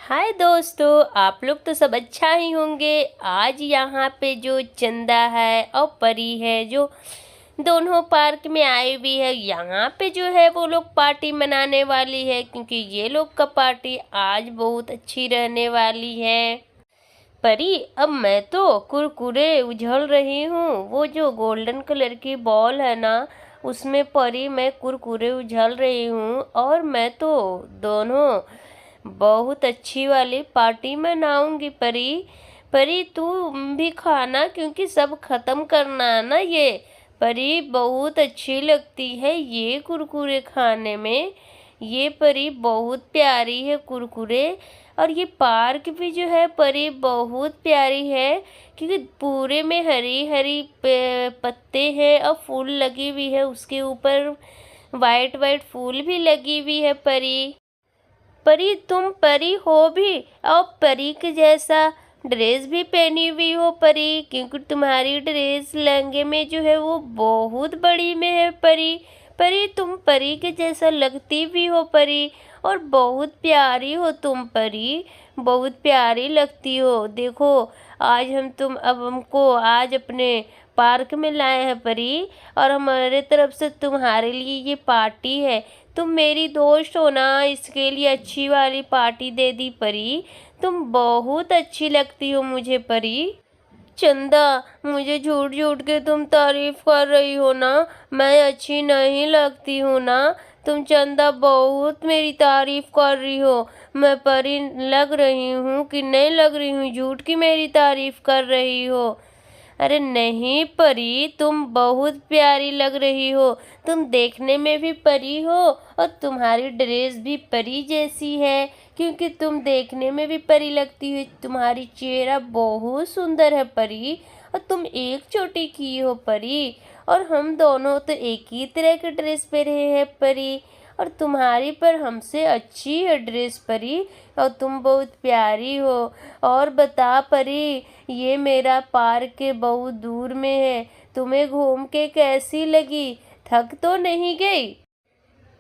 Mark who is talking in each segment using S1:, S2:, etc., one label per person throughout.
S1: हाय दोस्तों, आप लोग तो सब अच्छा ही होंगे। आज यहाँ पे जो चंदा है और परी है जो दोनों पार्क में आई हुई है। यहाँ पे जो है वो लोग पार्टी मनाने वाली है, क्योंकि ये लोग का पार्टी आज बहुत अच्छी रहने वाली है। परी, अब मैं तो कुरकुरे उछल रही हूँ। वो जो गोल्डन कलर की बॉल है ना, उसमें परी मैं कुरकुरे उछल रही हूँ। और मैं तो दोनों बहुत अच्छी वाली पार्टी मनाऊंगी। परी, परी तू भी खाना, क्योंकि सब खत्म करना है ना ये। परी, बहुत अच्छी लगती है ये कुरकुरे खाने में। ये परी बहुत प्यारी है कुरकुरे। और ये पार्क भी जो है परी बहुत प्यारी है, क्योंकि पूरे में हरी हरी पत्ते हैं और फूल लगी हुई है। उसके ऊपर वाइट वाइट फूल भी लगी हुई है। परी, परी तुम परी हो भी, और परी के जैसा ड्रेस भी पहनी हुई हो परी, क्योंकि तुम्हारी ड्रेस लहंगे में जो है वो बहुत बड़ी में है। परी, परी तुम परी के जैसा लगती भी हो परी, और बहुत प्यारी हो तुम परी, बहुत प्यारी लगती हो। देखो, आज अब हमको आज अपने पार्क में लाए हैं परी, और हमारे तरफ से तुम्हारे लिए ये पार्टी है। तुम मेरी दोस्त हो ना, इसके लिए अच्छी वाली पार्टी दे दी परी। तुम बहुत अच्छी लगती हो मुझे परी। चंदा, मुझे झूठ झूठ के तुम तारीफ कर रही हो ना, मैं अच्छी नहीं लगती हूँ ना। तुम चंदा बहुत मेरी तारीफ कर रही हो। मैं परी लग रही हूँ कि नहीं लग रही हूँ? झूठ की मेरी तारीफ कर रही हो? अरे नहीं परी, तुम बहुत प्यारी लग रही हो। तुम देखने में भी परी हो, और तुम्हारी ड्रेस भी परी जैसी है, क्योंकि तुम देखने में भी परी लगती हो। तुम्हारी चेहरा बहुत सुंदर है परी, और तुम एक चोटी की हो परी। और हम दोनों तो एक ही तरह के ड्रेस पहने हैं परी, और तुम्हारी पर हमसे अच्छी है ड्रेस परी, और तुम बहुत प्यारी हो। और बता परी, ये मेरा पार्क बहुत दूर में है, तुम्हें घूम के कैसी लगी? थक तो नहीं गई?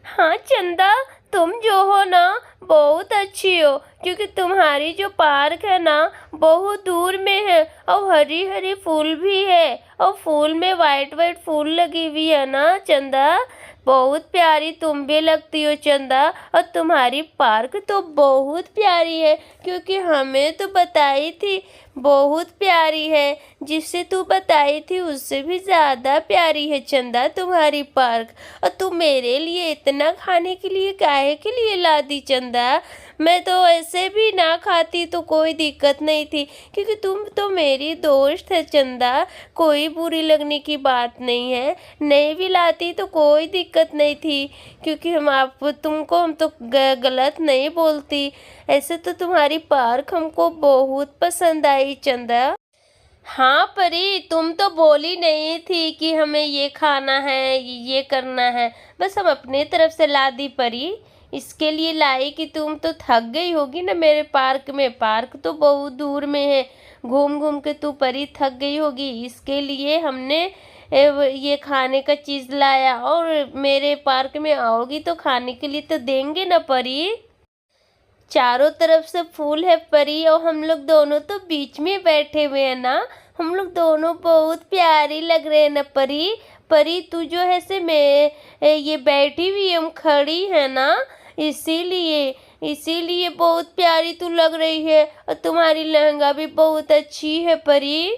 S1: हाँ चंदा, तुम जो हो ना बहुत अच्छी हो, क्योंकि तुम्हारी जो पार्क है ना बहुत दूर में है, और हरी हरी फूल भी है, और फूल में वाइट वाइट फूल लगी हुई है ना चंदा। बहुत प्यारी तुम भी लगती हो चंदा। और तुम्हारी पार्क तो बहुत प्यारी है, क्योंकि हमें तो बताई थी बहुत प्यारी है। जिससे तू बताई थी उससे भी ज़्यादा प्यारी है चंदा तुम्हारी पार्क। और तू मेरे लिए इतना खाने के लिए काहे के लिए ला दी चंदा? मैं तो ऐसे भी ना खाती तो कोई दिक्कत नहीं थी, क्योंकि तुम तो मेरी दोस्त है चंदा। कोई बुरी लगने की बात नहीं है। नहीं भी लाती तो कोई दिक्कत नहीं थी, क्योंकि हम तो गलत नहीं बोलती। ऐसे तो तुम्हारी पार्क हमको बहुत पसंद आई चंदा। हाँ परी, तुम तो बोली नहीं थी कि हमें ये खाना है ये करना है, बस हम अपने तरफ से ला दी परी। इसके लिए लाई कि तुम तो थक गई होगी ना मेरे पार्क में। पार्क तो बहुत दूर में है, घूम घूम के तू परी थक गई होगी, इसके लिए हमने ये खाने का चीज़ लाया। और मेरे पार्क में आओगी तो खाने के लिए तो देंगे ना परी। चारों तरफ से फूल है परी, और हम लोग दोनों तो बीच में बैठे हुए हैं ना। हम लोग दोनों बहुत प्यारी लग रहे हैं ना परी। परी तू जो है से मैं ये बैठी हुई हम खड़ी है ना, इसीलिए इसीलिए बहुत प्यारी तू लग रही है। और तुम्हारी लहंगा भी बहुत अच्छी है परी।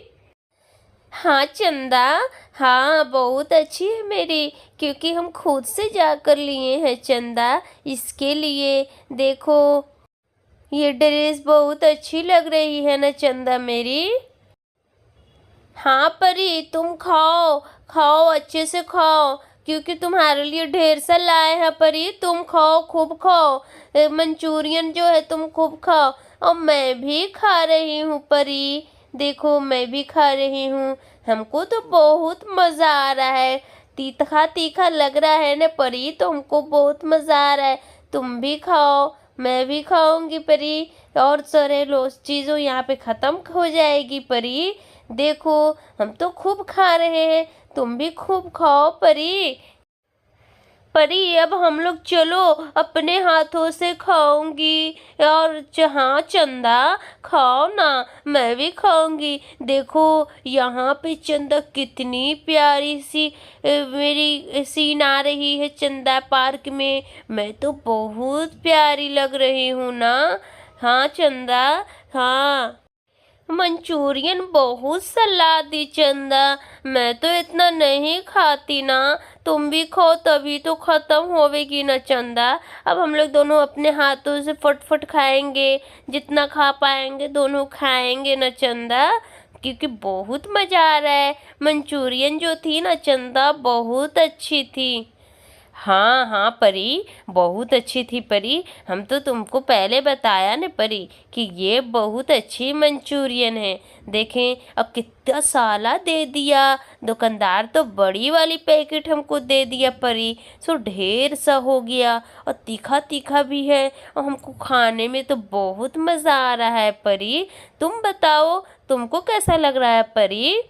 S1: हाँ चंदा, हाँ बहुत अच्छी है मेरी, क्योंकि हम खुद से जाकर लिए हैं चंदा। इसके लिए देखो, ये ड्रेस बहुत अच्छी लग रही है ना चंदा मेरी। हाँ परी, तुम खाओ खाओ, अच्छे से खाओ, क्योंकि तुम्हारे लिए ढेर सा लाए हैं परी। तुम खाओ, खूब खाओ। मंचूरियन जो है तुम खूब खाओ। और मैं भी खा रही हूँ परी, देखो मैं भी खा रही हूँ। हमको तो बहुत मज़ा आ रहा है। तीखा तीखा लग रहा है ना परी, तो हमको बहुत मज़ा आ रहा है। तुम भी खाओ, मैं भी खाऊंगी परी, और सारे लो चीज़ों यहाँ पे ख़त्म हो जाएगी परी। देखो, हम तो खूब खा रहे हैं, तुम भी खूब खाओ परी। परी अब हम लोग चलो, अपने हाथों से खाऊंगी। और हाँ चंदा, खाओ ना, मैं भी खाऊंगी। देखो यहाँ पे चंदा कितनी प्यारी सी मेरी सीन आ रही है चंदा पार्क में। मैं तो बहुत प्यारी लग रही हूँ ना। हाँ चंदा, हाँ। मंचूरियन बहुत सलाद दी चंदा, मैं तो इतना नहीं खाती ना। तुम भी खाओ तभी तो खत्म होवेगी ना चंदा। अब हम लोग दोनों अपने हाथों से फटफट खाएंगे, जितना खा पाएंगे दोनों खाएंगे ना चंदा, क्योंकि बहुत मज़ा आ रहा है। मंचूरियन जो थी ना चंदा, बहुत अच्छी थी। हाँ हाँ परी, बहुत अच्छी थी परी। हम तो तुमको पहले बताया ना परी कि ये बहुत अच्छी मंचूरियन है। देखें अब कितना साला दे दिया। दुकानदार तो बड़ी वाली पैकेट हमको दे दिया परी, सो ढेर सा हो गया और तीखा तीखा भी है और हमको खाने में तो बहुत मज़ा आ रहा है परी। तुम बताओ तुमको कैसा लग रहा है परी?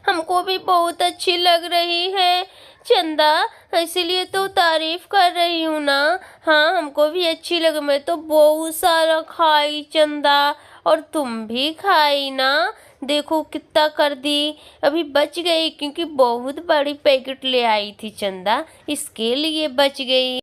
S1: हमको भी बहुत अच्छी लग रही है चंदा, इसीलिए तो तारीफ कर रही हूँ ना। हाँ हमको भी अच्छी लगी, मैं तो बहुत सारा खाई चंदा, और तुम भी खाई ना। देखो कितना कर दी, अभी बच गई क्योंकि बहुत बड़ी पैकेट ले आई थी चंदा, इसके लिए बच गई।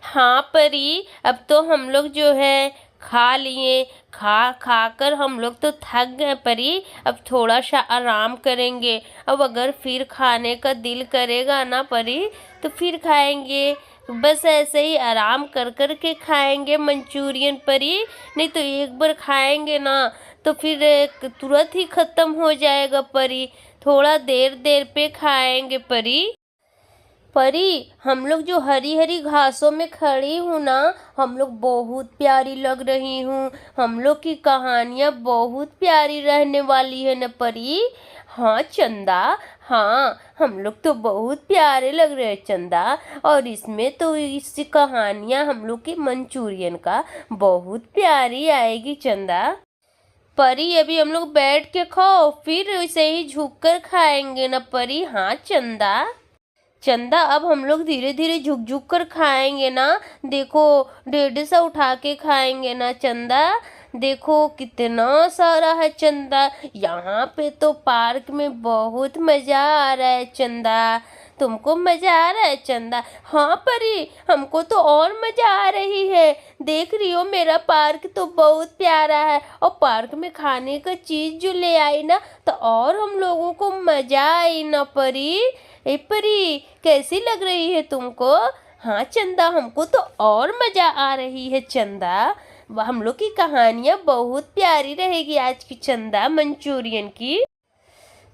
S1: हाँ परी, अब तो हम लोग जो है खा लिए, खा खा कर हम लोग तो थक गए परी। अब थोड़ा सा आराम करेंगे। अब अगर फिर खाने का दिल करेगा ना परी तो फिर खाएंगे। बस ऐसे ही आराम कर कर के खाएंगे मंचूरियन परी, नहीं तो एक बार खाएंगे ना तो फिर तुरंत ही ख़त्म हो जाएगा परी। थोड़ा देर देर पे खाएंगे परी। परी हम लोग जो हरी हरी घासों में खड़ी हूँ ना, हम लोग बहुत प्यारी लग रही हूँ। हम लोग की कहानियाँ बहुत प्यारी रहने वाली है न परी। हाँ चंदा, हाँ हम लोग तो बहुत प्यारे लग रहे हैं चंदा। और इसमें तो इस कहानियाँ हम लोग की मंचूरियन का बहुत प्यारी आएगी चंदा। परी अभी हम लोग बैठ के खाओ, फिर ऐसे ही झुक कर खाएंगे ना परी। हाँ चंदा। चंदा अब हम लोग धीरे धीरे झुक झुक कर खाएंगे ना। देखो डेढ़ सा उठा के खाएंगे ना चंदा। देखो कितना सारा है चंदा, यहाँ पे तो पार्क में बहुत मज़ा आ रहा है चंदा। तुमको मज़ा आ रहा है चंदा? हाँ परी, हमको तो और मज़ा आ रही है। देख रही हो मेरा पार्क तो बहुत प्यारा है, और पार्क में खाने का चीज़ जो ले आई ना तो और हम लोगों को मज़ा आई ना परी। ए परी, कैसी लग रही है तुमको? हाँ चंदा, हमको तो और मज़ा आ रही है चंदा। हम लोग की कहानियाँ बहुत प्यारी रहेगी आज की चंदा मंचूरियन की।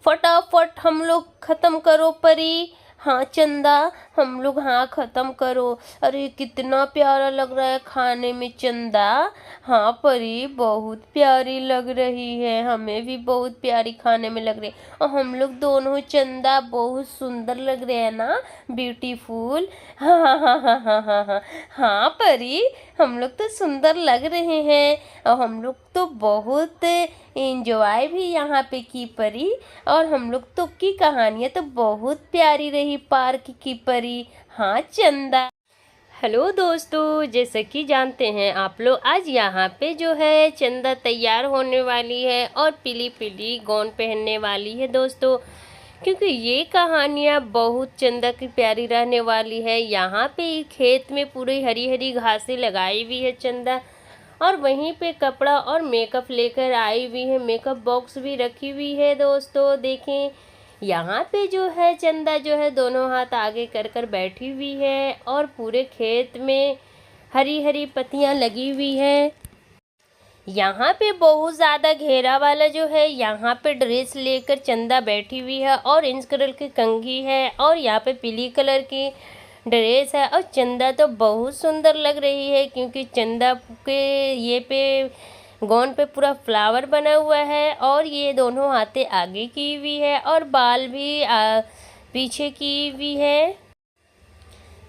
S1: फटाफट हम लोग ख़त्म करो परी। हाँ चंदा, हम लोग हाँ ख़त्म करो। अरे कितना प्यारा लग रहा है खाने में चंदा। हाँ परी, बहुत प्यारी लग रही है, हमें भी बहुत प्यारी खाने में लग रही है। और हम लोग दोनों चंदा बहुत सुंदर लग रहे हैं ना, ब्यूटीफुल। हाँ हाँ हाँ हाँ हाँ हाँ हाँ हाँ परी, हम लोग तो सुंदर लग रहे हैं। और हम लोग तो बहुत एंजॉय भी यहाँ पे की परी। और हम लोग तो की कहानियाँ तो बहुत प्यारी रही पार्क की परी। हाँ चंदा। हेलो दोस्तों, जैसे कि जानते हैं आप लोग, आज यहाँ पे जो है चंदा तैयार होने वाली है और पीली पीली गाउन पहनने वाली है दोस्तों, क्योंकि ये कहानियाँ बहुत चंदा की प्यारी रहने वाली है। यहाँ पे खेत में पूरी हरी हरी घासें लगाई हुई है चंदा, और वहीं पे कपड़ा और मेकअप लेकर आई हुई है, मेकअप बॉक्स भी रखी हुई है दोस्तों। देखें यहाँ पे जो है चंदा जो है दोनों हाथ आगे कर कर बैठी हुई है, और पूरे खेत में हरी हरी पत्तियाँ लगी हुई है। यहाँ पे बहुत ज़्यादा घेरा वाला जो है, यहाँ पे ड्रेस लेकर चंदा बैठी हुई है, ऑरेंज कलर की कंघी है और यहाँ पे पीली कलर की ड्रेस है। और चंदा तो बहुत सुंदर लग रही है, क्योंकि चंदा के ये पे गाउन पे पूरा फ्लावर बना हुआ है, और ये दोनों हाथें आगे की हुई है और बाल भी पीछे की हुई है।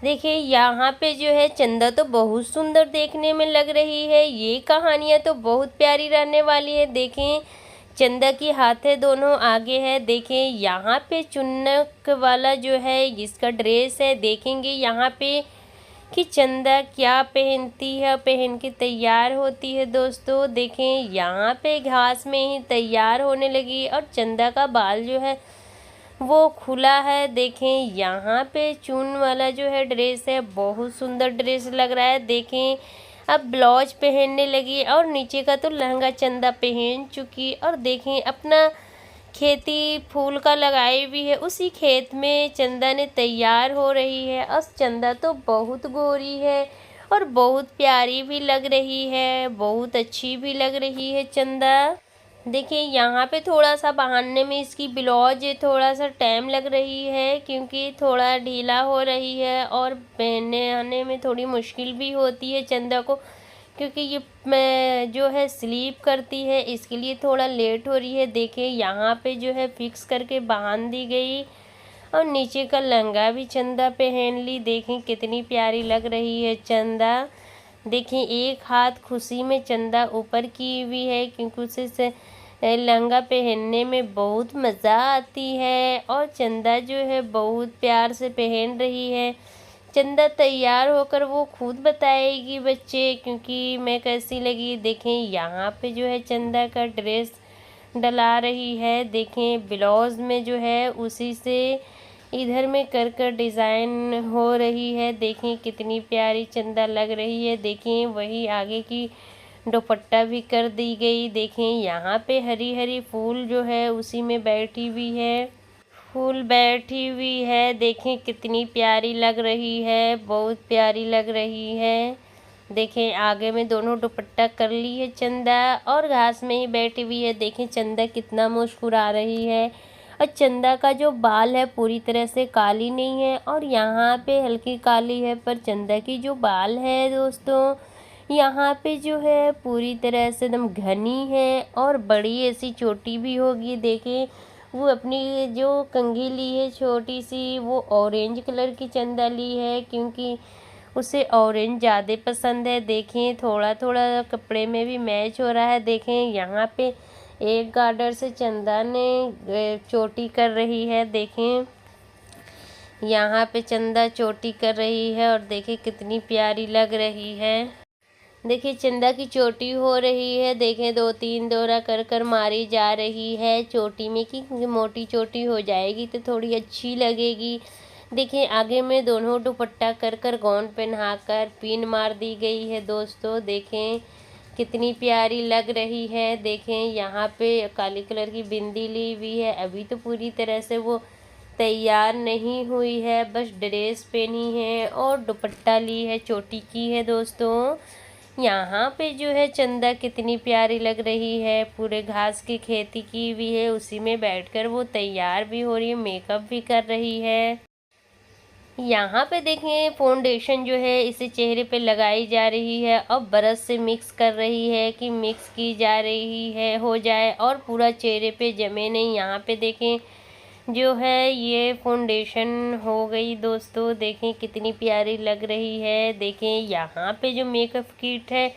S1: देखिए यहाँ पे जो है चंदा तो बहुत सुंदर देखने में लग रही है। ये कहानियाँ तो बहुत प्यारी रहने वाली है। देखें चंदा की हाथे दोनों आगे है। देखें यहाँ पे चुन्नक वाला जो है इसका ड्रेस है। देखेंगे यहाँ पे कि चंदा क्या पहनती है, पहन के तैयार होती है। दोस्तों देखें यहाँ पे घास में ही तैयार होने लगी और चंदा का बाल जो है वो खुला है। देखें यहाँ पे चून वाला जो है ड्रेस है, बहुत सुंदर ड्रेस लग रहा है। देखें अब ब्लाउज पहनने लगी और नीचे का तो लहंगा चंदा पहन चुकी। और देखें अपना खेती फूल का लगाई भी है, उसी खेत में चंदा ने तैयार हो रही है। और चंदा तो बहुत गोरी है और बहुत प्यारी भी लग रही है, बहुत अच्छी भी लग रही है चंदा। देखिए यहाँ पे थोड़ा सा बांधने में इसकी ब्लाउज थोड़ा सा टाइम लग रही है, क्योंकि थोड़ा ढीला हो रही है और पहनने आने में थोड़ी मुश्किल भी होती है चंदा को, क्योंकि ये मैं जो है स्लीप करती है, इसके लिए थोड़ा लेट हो रही है। देखिए यहाँ पे जो है फिक्स करके बांध दी गई और नीचे का लहंगा भी चंदा पहन ली। देखें कितनी प्यारी लग रही है चंदा। देखें एक हाथ खुशी में चंदा ऊपर की हुई है, क्योंकि उसे लहंगा पहनने में बहुत मज़ा आती है और चंदा जो है बहुत प्यार से पहन रही है। चंदा तैयार होकर वो खुद बताएगी बच्चे, क्योंकि मैं कैसी लगी। देखें यहाँ पे जो है चंदा का ड्रेस डला रही है। देखें ब्लाउज में जो है उसी से इधर में कर डिज़ाइन हो रही है। देखें कितनी प्यारी चंदा लग रही है। देखें वही आगे की दुपट्टा भी कर दी गई। देखें यहाँ पे हरी हरी फूल जो है उसी में बैठी हुई है, फूल बैठी हुई है। देखें कितनी प्यारी लग रही है, बहुत प्यारी लग रही है। देखें आगे में दोनों दुपट्टा कर ली है चंदा और घास में ही बैठी हुई है। देखें चंदा कितना मुस्कुरा रही है। और चंदा का जो बाल है पूरी तरह से काली नहीं है और यहाँ पे हल्की काली है, पर चंदा की जो बाल है दोस्तों यहाँ पे जो है पूरी तरह से एकदम घनी है और बड़ी ऐसी चोटी भी होगी। देखें वो अपनी जो कंघी ली है छोटी सी, वो ऑरेंज कलर की चंदा ली है, क्योंकि उसे ऑरेंज ज़्यादा पसंद है। देखें थोड़ा थोड़ा कपड़े में भी मैच हो रहा है। देखें यहाँ पे एक गार्डर से चंदा ने चोटी कर रही है। देखें यहाँ पे चंदा चोटी कर रही है और देखें कितनी प्यारी लग रही है। देखिए चंदा की चोटी हो रही है। देखें 2-3 दौरा कर कर मारी जा रही है चोटी में, कि मोटी चोटी हो जाएगी तो थोड़ी अच्छी लगेगी। देखें आगे में दोनों दुपट्टा कर कर गाउन पहना कर पिन मार दी गई है दोस्तों। देखें कितनी प्यारी लग रही है। देखें यहाँ पे काली कलर की बिंदी ली हुई है, अभी तो पूरी तरह से वो तैयार नहीं हुई है, बस ड्रेस पहनी है और दुपट्टा ली है, चोटी की है दोस्तों। यहाँ पे जो है चंदा कितनी प्यारी लग रही है, पूरे घास की खेती की हुई है, उसी में बैठकर वो तैयार भी हो रही है, मेकअप भी कर रही है। यहाँ पे देखें फाउंडेशन जो है इसे चेहरे पे लगाई जा रही है और ब्रश से मिक्स कर रही है, कि मिक्स की जा रही है हो जाए और पूरा चेहरे पे जमे नहीं। यहाँ पे देखें जो है ये फाउंडेशन हो गई दोस्तों। देखें कितनी प्यारी लग रही है। देखें यहाँ पे जो मेकअप किट है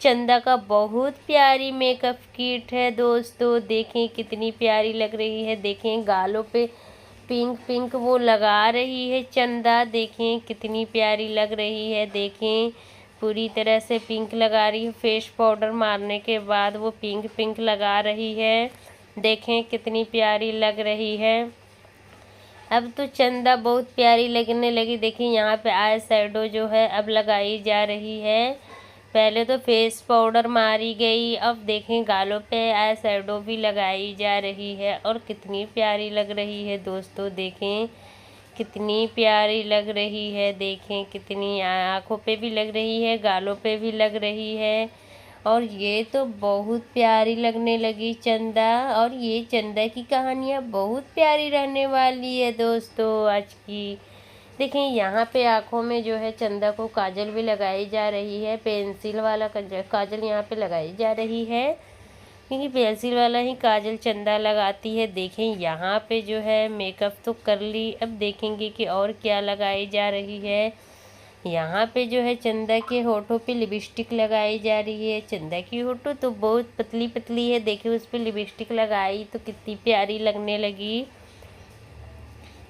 S1: चंदा का, बहुत प्यारी मेकअप किट है दोस्तों। देखें कितनी प्यारी लग रही है। देखें गालों पे पिंक पिंक वो लगा रही है चंदा, देखें कितनी प्यारी लग रही है। देखें पूरी तरह से पिंक लगा रही है, फेस पाउडर मारने के बाद वो पिंक पिंक लगा रही है। देखें कितनी प्यारी लग रही है। अब तो चंदा बहुत प्यारी लगने लगी। देखिए यहाँ पे आई शैडो जो है अब लगाई जा रही है, पहले तो फेस पाउडर मारी गई, अब देखें गालों पे आई शैडो भी लगाई जा रही है और कितनी प्यारी लग रही है दोस्तों। देखें कितनी प्यारी लग रही है। देखें कितनी आँखों पे भी लग रही है, गालों पे भी लग रही है और ये तो बहुत प्यारी लगने लगी चंदा। और ये चंदा की कहानियाँ बहुत प्यारी रहने वाली है दोस्तों आज की। देखें यहाँ पे आँखों में जो है चंदा को काजल भी लगाई जा रही है, पेंसिल वाला काजल यहाँ पे लगाई जा रही है, क्योंकि पेंसिल वाला ही काजल चंदा लगाती है। देखें यहाँ पे जो है मेकअप तो कर ली, अब देखेंगे कि और क्या लगाई जा रही है। यहाँ पे जो है चंदा के होठों पे लिपस्टिक लगाई जा रही है। चंदा की होठों तो बहुत पतली पतली है, देखिए उस पे लिपस्टिक लगाई तो कितनी प्यारी लगने लगी।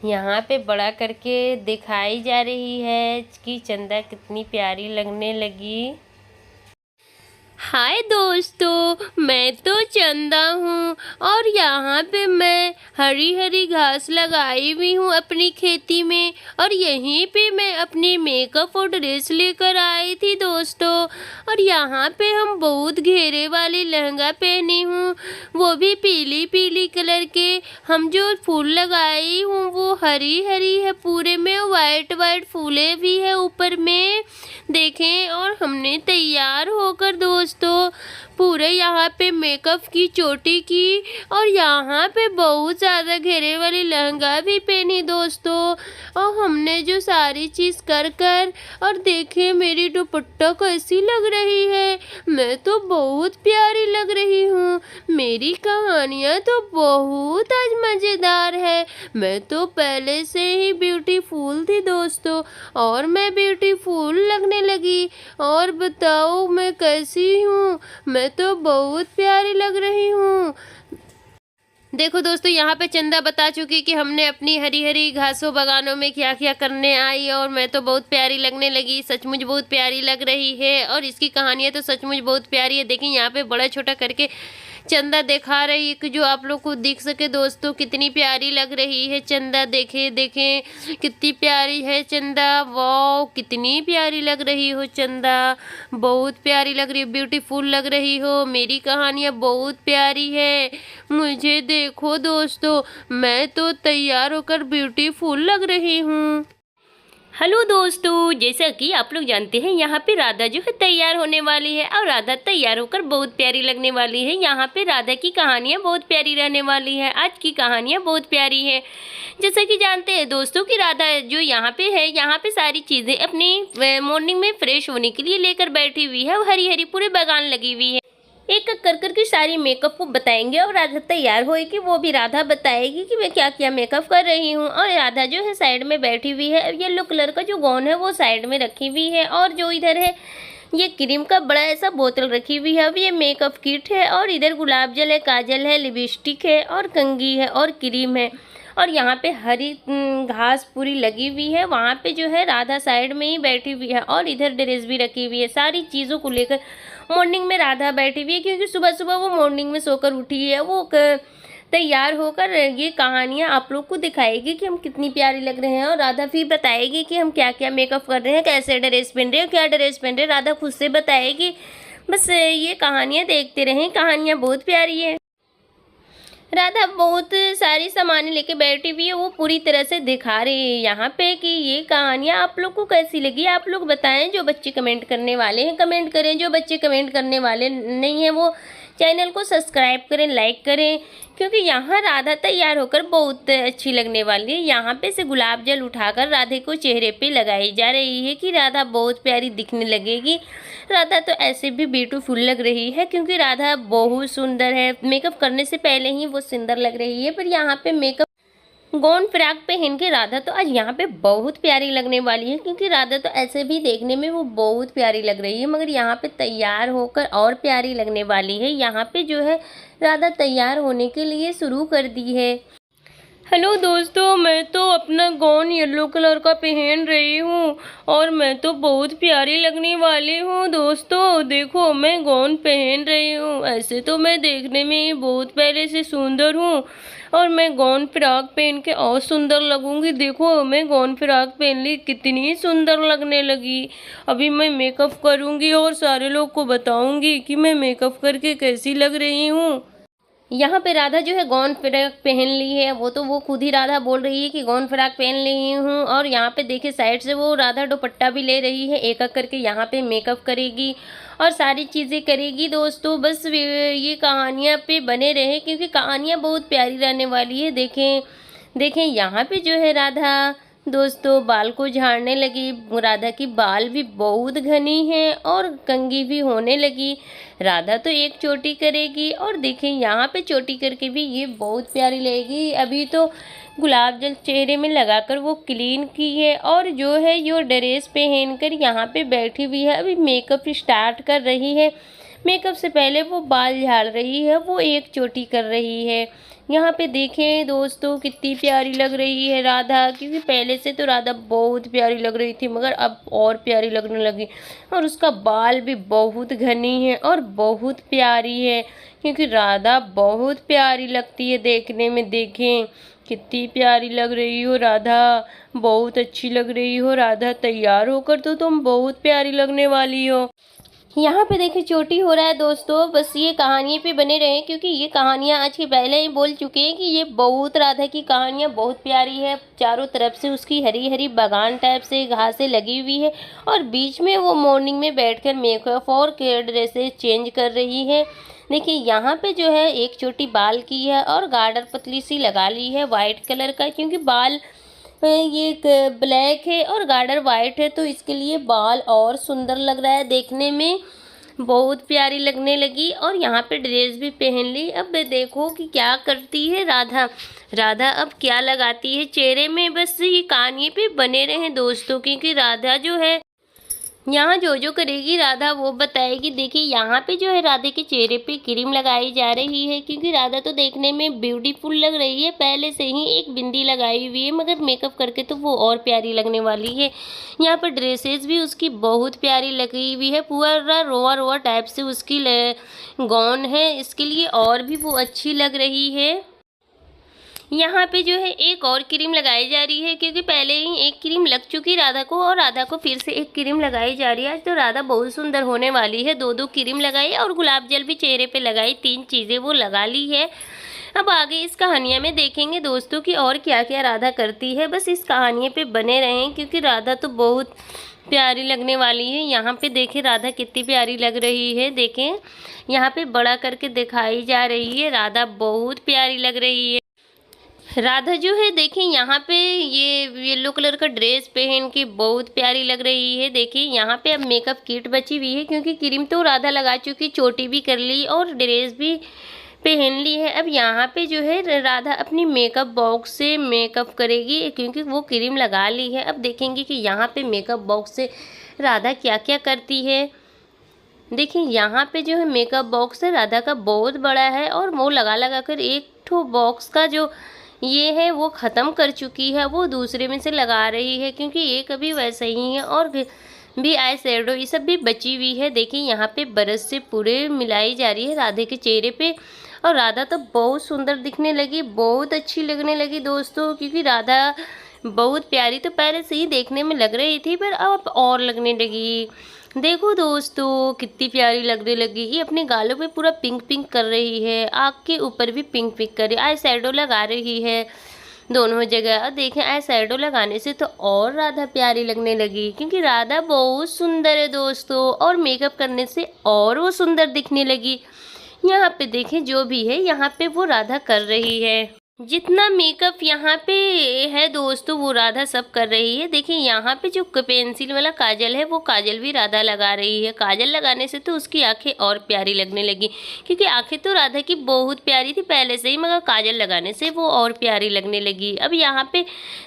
S1: यहाँ पे बड़ा करके दिखाई जा रही है कि चंदा कितनी प्यारी लगने लगी। हाय दोस्तों, मैं तो चंदा हूँ और यहाँ पे मैं हरी हरी घास लगाई हुई हूँ अपनी खेती में, और यहीं पे मैं अपनी मेकअप और ड्रेस लेकर आई थी दोस्तों। और यहाँ पे हम बहुत घेरे वाली लहंगा पहनी हूँ, वो भी पीली पीली कलर के। हम जो फूल लगाई हूँ वो हरी हरी है पूरे में, वाइट वाइट फूले भी है ऊपर में, देखें। और हमने तैयार होकर दोस्तों पूरे यहाँ पे मेकअप की, चोटी की, और यहाँ पे बहुत ज़्यादा घेरे वाली लहंगा भी पहनी दोस्तों। और हमने जो सारी चीज़ कर कर, और देखें मेरी दुपट्टा कैसी लग रही है, मैं तो बहुत प्यारी लग रही हूँ। मेरी कहानियाँ तो बहुत आज मज़ेदार है। मैं तो पहले से ही ब्यूटीफुल थी दोस्तों, और मैं ब्यूटीफुल लगने लगी। और बताओ मैं कैसी हूँ, मैं तो बहुत प्यारी लग रही हूँ। देखो दोस्तों, यहाँ पे चंदा बता चुकी कि हमने अपनी हरी हरी घासों बगानों में क्या क्या करने आई, और मैं तो बहुत प्यारी लगने लगी, सचमुच बहुत प्यारी लग रही है। और इसकी कहानियाँ तो सचमुच बहुत प्यारी है। देखिए यहाँ पे बड़ा छोटा करके चंदा दिखा रही है कि जो आप लोग को दिख सके दोस्तों, कितनी प्यारी लग रही है चंदा। देखें देखें कितनी प्यारी है चंदा, वाह कितनी प्यारी लग रही हो चंदा, बहुत प्यारी लग रही हो, ब्यूटीफुल लग रही हो। मेरी कहानियाँ बहुत प्यारी है, मुझे देखो दोस्तों, मैं तो तैयार होकर ब्यूटीफुल लग रही हूँ। हेलो दोस्तों, जैसा कि आप लोग जानते हैं यहाँ पे राधा जो है तैयार होने वाली है, और राधा तैयार होकर बहुत प्यारी लगने वाली है। यहाँ पे राधा की कहानियाँ बहुत प्यारी रहने वाली है, आज की कहानियाँ बहुत प्यारी है। जैसा कि जानते हैं दोस्तों कि राधा जो यहाँ पे है, यहाँ पे सारी चीज़ें अपनी मॉर्निंग में फ्रेश होने के लिए लेकर बैठी हुई है, हरी हरी पूरे बागान लगी हुई है। एक एक कर करके सारी मेकअप को बताएंगे, और राधा तैयार होएगी वो भी राधा बताएगी कि मैं क्या क्या मेकअप कर रही हूँ। और राधा जो है साइड में बैठी हुई है, येलो कलर का जो गॉन है वो साइड में रखी हुई है, और जो इधर है ये क्रीम का बड़ा ऐसा बोतल रखी हुई है। अब ये मेकअप किट है, और इधर गुलाब जल है, काजल है, लिपस्टिक है, और कंघी है, और क्रीम है। और यहाँ पे हरी घास पूरी लगी हुई है, वहाँ पे जो है राधा साइड में ही बैठी हुई है, और इधर ड्रेस भी रखी हुई है। सारी चीज़ों को लेकर मॉर्निंग में राधा बैठी हुई है, क्योंकि सुबह सुबह वो मॉर्निंग में सोकर उठी है। वो तैयार होकर ये कहानियाँ आप लोग को दिखाएगी कि हम कितनी प्यारी लग रहे हैं, और राधा फिर बताएगी कि हम क्या क्या मेकअप कर रहे हैं, कैसे ड्रेस पहन रहे हैं, क्या ड्रेस पहन रहे हैं, राधा खुद से बताएगी। बस ये कहानियाँ देखते रहें, कहानियाँ बहुत प्यारी है। राधा बहुत सारी सामान लेके बैठी हुई है, वो पूरी तरह से दिखा रही है यहाँ पे कि ये कहानियाँ आप लोग को कैसी लगी, आप लोग बताएं। जो बच्चे कमेंट करने वाले हैं कमेंट करें, जो बच्चे कमेंट करने वाले नहीं हैं वो चैनल को सब्सक्राइब करें, लाइक करें, क्योंकि यहाँ राधा तैयार होकर बहुत अच्छी लगने वाली है। यहाँ पे से गुलाब जल उठाकर राधे को चेहरे पे लगाई जा रही है कि राधा बहुत प्यारी दिखने लगेगी। राधा तो ऐसे भी ब्यूटीफुल लग रही है, क्योंकि राधा बहुत सुंदर है, मेकअप करने से पहले ही वो सुंदर लग रही है। पर यहाँ पे मेकअप गौन फ्रॉक पहन के राधा तो आज यहाँ पे बहुत प्यारी लगने वाली है, क्योंकि राधा तो ऐसे भी देखने में वो बहुत प्यारी लग रही है, मगर यहाँ पे तैयार होकर और प्यारी लगने वाली है। यहाँ पे जो है राधा तैयार होने के लिए शुरू कर दी है। हेलो दोस्तों, मैं तो अपना गॉन येलो कलर का पहन रही हूँ, और मैं तो बहुत प्यारी लगने वाली हूँ दोस्तों। देखो मैं गॉन पहन रही हूँ, ऐसे तो मैं देखने में बहुत पहले से सुंदर हूँ, और मैं गॉन फ्रॉक पहन के और सुंदर लगूंगी। देखो मैं गॉन फ्रॉक पहन ली, कितनी सुंदर लगने लगी। अभी मैं मेकअप करूँगी और सारे लोग को बताऊँगी कि मैं मेकअप करके कैसी लग रही हूँ। यहाँ पे राधा जो है गॉन फ्रॉक पहन ली है, वो खुद ही राधा बोल रही है कि गॉन फ्रॉक पहन ली हूँ। और यहाँ पे देखिए साइड से वो राधा दुपट्टा भी ले रही है, एक एक करके यहाँ पे मेकअप करेगी और सारी चीज़ें करेगी दोस्तों। बस ये कहानियाँ पे बने रहे, क्योंकि कहानियाँ बहुत प्यारी रहने वाली है। देखें देखें यहाँ पे जो है राधा दोस्तों बाल को झाड़ने लगी। राधा की बाल भी बहुत घनी है और कंघी भी होने लगी। राधा तो एक चोटी करेगी और देखिए यहाँ पे चोटी करके भी ये बहुत प्यारी लगेगी। अभी तो गुलाब जल चेहरे में लगाकर वो क्लीन की है और जो है यो ड्रेस पहनकर यहाँ पे बैठी हुई है। अभी मेकअप स्टार्ट कर रही है। मेकअप से पहले वो बाल झाड़ रही है, वो एक चोटी कर रही है। यहाँ पे देखें दोस्तों कितनी प्यारी लग रही है राधा, क्योंकि पहले से तो राधा बहुत प्यारी लग रही थी मगर अब और प्यारी लगने लगी। और उसका बाल भी बहुत घनी है और बहुत प्यारी है, क्योंकि राधा बहुत प्यारी लगती है देखने में। देखें कितनी प्यारी लग रही हो राधा, बहुत अच्छी लग रही हो राधा। तैयार होकर तो तुम बहुत प्यारी लगने वाली हो। यहाँ पे देखिए चोटी हो रहा है दोस्तों। बस ये कहानी पे बने रहें, क्योंकि ये कहानियाँ आज के पहले ही बोल चुके हैं कि ये बहुत राधा की कहानियाँ बहुत प्यारी है। चारों तरफ से उसकी हरी हरी बागान टाइप से घासें लगी हुई है और बीच में वो मॉर्निंग में बैठकर मेकअप और ड्रेसेस चेंज कर रही है। देखिए यहाँ पे जो है एक चोटी बाल की है और गार्डर पतली सी लगा ली है वाइट कलर का, क्योंकि बाल ये ब्लैक है और गार्डर वाइट है, तो इसके लिए बाल और सुंदर लग रहा है देखने में, बहुत प्यारी लगने लगी। और यहाँ पे ड्रेस भी पहन ली। अब देखो कि क्या करती है राधा। राधा अब क्या लगाती है चेहरे में। बस ये कहानी पे बने रहें दोस्तों, क्योंकि राधा जो है यहाँ जो करेगी राधा वो बताएगी। देखिए यहाँ पे जो है राधे के चेहरे पे क्रीम लगाई जा रही है, क्योंकि राधा तो देखने में ब्यूटीफुल लग रही है। पहले से ही एक बिंदी लगाई हुई है, मगर मेकअप करके तो वो और प्यारी लगने वाली है। यहाँ पर ड्रेसेस भी उसकी बहुत प्यारी लगी हुई है। पूरा रोआ रोआ टाइप से उसकी गाउन है, इसके लिए और भी वो अच्छी लग रही है। यहाँ पे जो है एक और क्रीम लगाई जा रही है, क्योंकि पहले ही एक क्रीम लग चुकी राधा को और राधा को फिर से एक क्रीम लगाई जा रही है। आज तो राधा बहुत सुंदर होने वाली है। दो क्रीम लगाई और गुलाब जल भी चेहरे पे लगाई, 3 चीज़ें वो लगा ली है। अब आगे इस कहानियाँ में देखेंगे दोस्तों कि और क्या क्या राधा करती है। बस इस कहानी पे बने रहें, क्योंकि राधा तो बहुत प्यारी लगने वाली है। यहाँ पे देखें राधा कितनी प्यारी लग रही है। देखें यहाँ पे बड़ा करके दिखाई जा रही है, राधा बहुत प्यारी लग रही है। राधा जो है देखिए यहाँ पे ये येलो कलर का ड्रेस पहन के बहुत प्यारी लग रही है। देखिए यहाँ पे अब मेकअप किट बची हुई है, क्योंकि क्रीम तो राधा लगा चुकी, चोटी भी कर ली और ड्रेस भी पहन ली है। अब यहाँ पे जो है राधा अपनी मेकअप बॉक्स से मेकअप करेगी, क्योंकि वो क्रीम लगा ली है। अब देखेंगे कि यहाँ पे मेकअप बॉक्स से राधा क्या क्या करती है। देखिए यहाँ पे जो है मेकअप बॉक्स है राधा का बहुत बड़ा है और वो लगा कर एक ठो बॉक्स का जो ये है वो ख़त्म कर चुकी है, वो दूसरे में से लगा रही है, क्योंकि ये कभी वैसा ही है। और भी आई शेडो ये सब भी बची हुई है। देखिए यहाँ पे ब्रश से पूरे मिलाई जा रही है राधे के चेहरे पे, और राधा तो बहुत सुंदर दिखने लगी, बहुत अच्छी लगने लगी दोस्तों, क्योंकि राधा बहुत प्यारी तो पहले से ही देखने में लग रही थी, पर अब और लगने लगी। देखो दोस्तों कितनी प्यारी लगने लगी। ये अपने गालों पे पूरा पिंक पिंक कर रही है, आँख के ऊपर भी पिंक पिंक कर रही है, आई शेडो लगा रही है दोनों जगह। और देखें आई शेडो लगाने से तो और राधा प्यारी लगने लगी, क्योंकि राधा बहुत सुंदर है दोस्तों, और मेकअप करने से और वो सुंदर दिखने लगी। यहाँ पे देखें जो भी है यहाँ पे वो राधा कर रही है। जितना मेकअप यहाँ पे है दोस्तों वो राधा सब कर रही है। देखिए यहाँ पे जो पेंसिल वाला काजल है वो काजल भी राधा लगा रही है। काजल लगाने से तो उसकी आंखें और प्यारी लगने लगी, क्योंकि आंखें तो राधा की बहुत प्यारी थी पहले से ही, मगर काजल लगाने से वो और प्यारी लगने लगी। अब यहाँ पे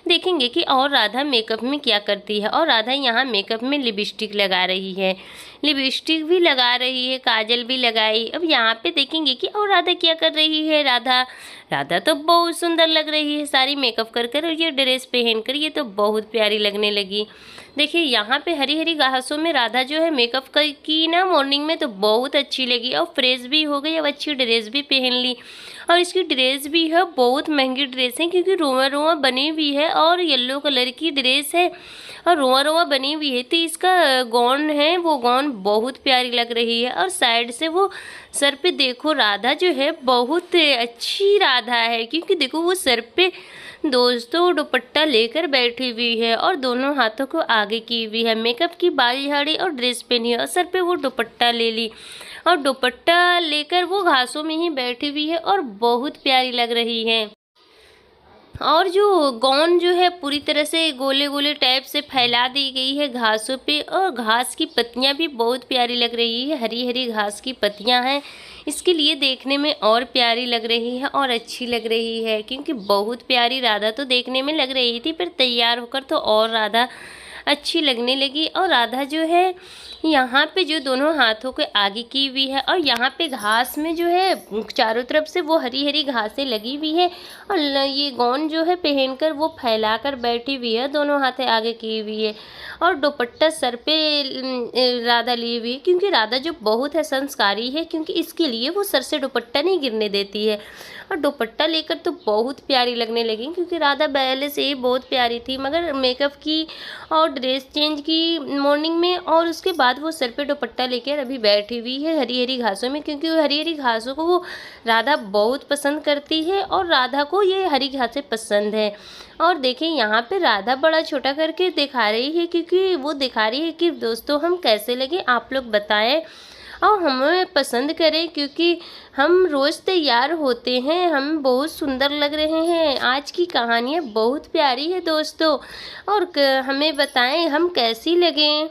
S1: देखेंगे कि और राधा मेकअप में क्या करती है। और राधा यहाँ मेकअप में लिपस्टिक लगा रही है, लिपस्टिक भी लगा रही है, काजल भी लगाई। अब यहाँ पे देखेंगे कि और राधा क्या कर रही है। राधा तो बहुत सुंदर लग रही है सारी मेकअप कर कर, और ये ड्रेस पहन कर ये तो बहुत प्यारी लगने लगी। देखिए यहाँ पे हरी हरी घासों में राधा जो है मेकअप की ना मॉर्निंग में तो बहुत अच्छी लगी, और फ्रेश भी हो गई। अब अच्छी ड्रेस भी पहन ली, और इसकी ड्रेस भी है बहुत महंगी ड्रेस है, क्योंकि रोआ रोआ बनी हुई है और येलो कलर की ड्रेस है और रोआ रोआ बनी हुई है। तो इसका गॉन है वो गॉन बहुत प्यारी लग रही है। और साइड से वो सर पे देखो राधा जो है बहुत अच्छी राधा है, क्योंकि देखो वो सर पे दोस्तों दुपट्टा लेकर बैठी हुई है और दोनों हाथों को आगे की हुई है, मेकअप की बाल झाड़ी और ड्रेस पहनी है और सर पे वो दुपट्टा ले ली, और दुपट्टा लेकर वो घासों में ही बैठी हुई है और बहुत प्यारी लग रही है। और जो गौन जो है पूरी तरह से गोले गोले टाइप से फैला दी गई है घासों पे, और घास की पत्तियां भी बहुत प्यारी लग रही है, हरी हरी घास की पत्तियां हैं, इसके लिए देखने में और प्यारी लग रही है और अच्छी लग रही है, क्योंकि बहुत प्यारी राधा तो देखने में लग रही थी, पर तैयार होकर तो और राधा अच्छी लगने लगी। और राधा जो है यहाँ पे जो दोनों हाथों के आगे की हुई है, और यहाँ पे घास में जो है चारों तरफ से वो हरी हरी घासें लगी हुई है, और ये गौन जो है पहनकर वो फैलाकर बैठी हुई है, दोनों हाथें आगे की हुई है, और दुपट्टा सर पे राधा ली हुई है, क्योंकि राधा जो बहुत है संस्कारी है, क्योंकि इसके लिए वो सर से दुपट्टा नहीं गिरने देती है। और दुपट्टा लेकर तो बहुत प्यारी लगने लगी, क्योंकि राधा पहले से ही बहुत प्यारी थी, मगर मेकअप की और ड्रेस चेंज की मॉर्निंग में, और उसके बाद वो सर पे दुपट्टा लेकर अभी बैठी हुई है हरी हरी घासों में, क्योंकि वो हरी हरी घासों को वो राधा बहुत पसंद करती है, और राधा को ये हरी घासें पसंद है। और देखिए यहाँ पे राधा बड़ा छोटा करके दिखा रही है, क्योंकि वो दिखा रही है कि दोस्तों हम कैसे लगे आप लोग बताएं और हमें पसंद करें, क्योंकि हम रोज़ तैयार होते हैं, हम बहुत सुंदर लग रहे हैं। आज की कहानियाँ बहुत प्यारी है दोस्तों, और हमें बताएं हम कैसी लगें।